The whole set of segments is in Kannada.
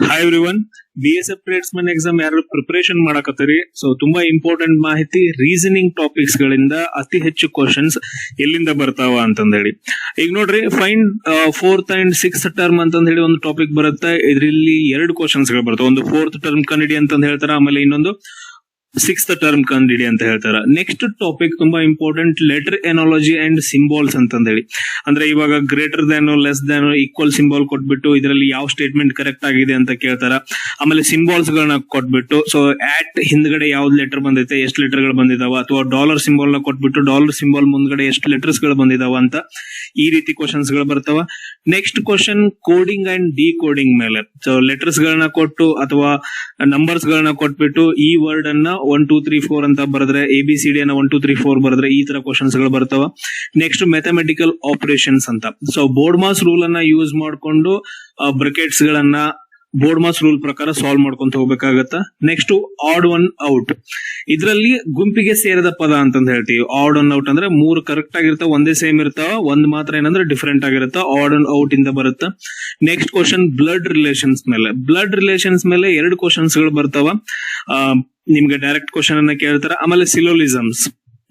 Hi everyone. BSF tradesman exam ಯಾರು ಪ್ರಿಪರೇಷನ್ ಮಾಡಕತ್ತೀರಿ, ಸೊ ತುಂಬಾ ಇಂಪಾರ್ಟೆಂಟ್ ಮಾಹಿತಿ ರೀಸನಿಂಗ್ ಟಾಪಿಕ್ಸ್ ಗಳಿಂದ ಅತಿ ಹೆಚ್ಚು ಕ್ವಶನ್ಸ್ ಎಲ್ಲಿಂದ ಬರ್ತಾವ ಅಂತಂದೇಳಿ. ಈಗ ನೋಡ್ರಿ, find fourth and six term ಅಂತ ಹೇಳಿ ಒಂದು ಟಾಪಿಕ್ ಬರುತ್ತೆ. ಇದರಲ್ಲಿ ಎರಡು ಕ್ವಶನ್ಸ್ ಗಳು ಬರ್ತವೆ. ಒಂದು ಫೋರ್ತ್ ಟರ್ಮ್ ಕಂಡಿಡಿ ಅಂತ ಹೇಳ್ತಾರೆ, ಆಮೇಲೆ ಇನ್ನೊಂದು ಸಿಕ್ಸ್ತ್ ಟರ್ಮ್ ಕಂಡಿಡಿ ಅಂತ ಹೇಳ್ತಾರೆ. ನೆಕ್ಸ್ಟ್ ಟಾಪಿಕ್ ತುಂಬಾ ಇಂಪಾರ್ಟೆಂಟ್, ಲೆಟರ್ ಎನಾಲಜಿ ಅಂಡ್ ಸಿಂಬಾಲ್ಸ್ ಅಂತಂದೇಳಿ. ಅಂದ್ರೆ ಇವಾಗ greater than, less than, equal symbol ಕೊಟ್ಬಿಟ್ಟು ಇದರಲ್ಲಿ ಯಾವ ಸ್ಟೇಟ್ಮೆಂಟ್ ಕರೆಕ್ಟ್ ಆಗಿದೆ ಅಂತ ಕೇಳ್ತಾರ. ಆಮೇಲೆ ಸಿಂಬಾಲ್ಸ್ ಗಳನ್ನ ಕೊಟ್ಬಿಟ್ಟು, ಸೊ ಆಟ್ ಹಿಂದ್ಗಡೆ ಯಾವ್ದು ಲೆಟರ್ ಬಂದೈತೆ, ಎಷ್ಟು ಲೆಟರ್ ಗಳು ಬಂದಿದಾವ, ಅಥವಾ ಡಾಲರ್ ಸಿಂಬಾಲ್ ನ ಕೊಟ್ಬಿಟ್ಟು ಡಾಲರ್ ಸಿಂಬಾಲ್ ಮುಂದ್ಗಡೆ ಎಷ್ಟು ಲೆಟರ್ಸ್ ಗಳು ಬಂದಿದಾವ ಅಂತ ಈ ರೀತಿ ಕ್ವಶನ್ಸ್ ಗಳು ಬರ್ತಾವ. Next question coding and decoding ಮೇಲೆ. ಸೊ ಲೆಟರ್ಸ್ ಗಳನ್ನ ಕೊಟ್ಟು ಅಥವಾ ನಂಬರ್ಸ್ ಗಳನ್ನ ಕೊಟ್ಬಿಟ್ಟು ಈ ವರ್ಡ್ ಅನ್ನ 1 2 3 4 ಅಂತ ಬರೆದ್ರೆ, ABCD ಅನ್ನ 1 2 3 4 ಬರೆದ್ರೆ ಈ ತರ ಕ್ವಶನ್ಸ್ ಗಳು ಬರ್ತಾವ. ನೆಕ್ಸ್ಟ್ ಮ್ಯಾಥಮೆಟಿಕಲ್ ಆಪರೇಷನ್ಸ್ ಅಂತ. ಸೊ ಬೋರ್ಡ್ ಮಾಸ್ ರೂಲ್ ಅನ್ನ ಯೂಸ್ ಮಾಡ್ಕೊಂಡು ಬ್ರಾಕೆಟ್ಸ್ ಗಳನ್ನ ಬೋರ್ಡ್ ಮಾಸ್ ರೂಲ್ ಪ್ರಕಾರ ಸಾಲ್ವ್ ಮಾಡ್ಕೊಂತ ಹೋಗ್ಬೇಕಾಗತ್ತ. Next odd one out. ಇದರಲ್ಲಿ ಗುಂಪಿಗೆ ಸೇರಿದ ಪದ ಅಂತಂದ್ ಹೇಳ್ತೀವಿ. ಆಡ್ ಒನ್ ಔಟ್ ಅಂದ್ರೆ ಮೂರು ಕರೆಕ್ಟ್ ಆಗಿರ್ತಾವ, ಒಂದೇ ಸೇಮ್ ಇರ್ತಾವ, ಒಂದ್ ಮಾತ್ರ ಏನಂದ್ರೆ ಡಿಫರೆಂಟ್ ಆಗಿರುತ್ತ. ಆಡ್ ಒನ್ ಔಟ್ ಇಂದ ಬರುತ್ತೆ. ನೆಕ್ಸ್ಟ್ ಕ್ವಶನ್ ಬ್ಲಡ್ ರಿಲೇಷನ್ಸ್ ಮೇಲೆ. ಬ್ಲಡ್ ರಿಲೇಷನ್ಸ್ ಮೇಲೆ ಎರಡು ಕ್ವಶನ್ಸ್ ಗಳು ಬರ್ತಾವ. ನಿಮ್ಗೆ ಡೈರೆಕ್ಟ್ ಕ್ವಶನ್ ಅನ್ನ ಕೇಳ್ತಾರ. ಆಮೇಲೆ ಸಿಲೋಲಿಸಮ್ಸ್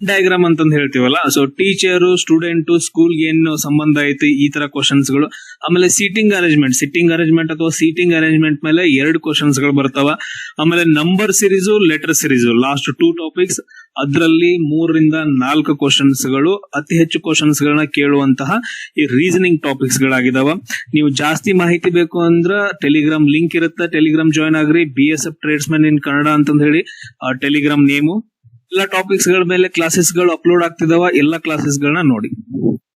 ಡಯಾಗ್ರಾಮ್ ಅಂತಂದ್ ಹೇಳ್ತೀವಲ್ಲ, ಸೊ ಟೀಚರ್, ಸ್ಟೂಡೆಂಟ್, ಸ್ಕೂಲ್ ಏನು ಸಂಬಂಧ ಐತಿ, ಈ ತರ ಕ್ವಶನ್ಸ್ ಗಳು. ಆಮೇಲೆ ಸಿಟ್ಟಿಂಗ್ ಅರೇಂಜ್ಮೆಂಟ್ ಅಥವಾ ಸೀಟಿಂಗ್ ಅರೇಂಜ್ಮೆಂಟ್ ಮೇಲೆ ಎರಡು ಕ್ವಶನ್ಸ್ ಗಳು ಬರ್ತಾವ. ಆಮೇಲೆ number series, letter series, last 2 topics. ಅದರಲ್ಲಿ 3 ರಿಂದ 4 ಕ್ವಶನ್ಸ್ ಗಳು ಅತಿ ಹೆಚ್ಚು ಕ್ವಶನ್ಸ್ ಗಳನ್ನ ಕೇಳುವಂತಹ ಈ ರೀಸನಿಂಗ್ ಟಾಪಿಕ್ಸ್ ಗಳಾಗಿದಾವ. ನೀವು ಜಾಸ್ತಿ ಮಾಹಿತಿ ಬೇಕು ಅಂದ್ರ ಟೆಲಿಗ್ರಾಮ್ ಲಿಂಕ್ ಇರುತ್ತೆ, ಟೆಲಿಗ್ರಾಮ್ ಜಾಯ್ನ್ ಆಗ್ರಿ. BSF ಟ್ರೇಡ್ಸ್ಮನ್ ಇನ್ ಕನ್ನಡ ಅಂತಂದ್ ಹೇಳಿ ಟೆಲಿಗ್ರಾಮ್ ನೇಮು. ಎಲ್ಲ ಟಾಪಿಕ್ಸ್ ಗಳ ಮೇಲೆ ಕ್ಲಾಸಸ್ ಗಳು ಅಪ್ಲೋಡ್ ಆಗ್ತಿದಾವ. ಎಲ್ಲ ಕ್ಲಾಸಸ್ ಗಳನ್ನ ನೋಡಿ.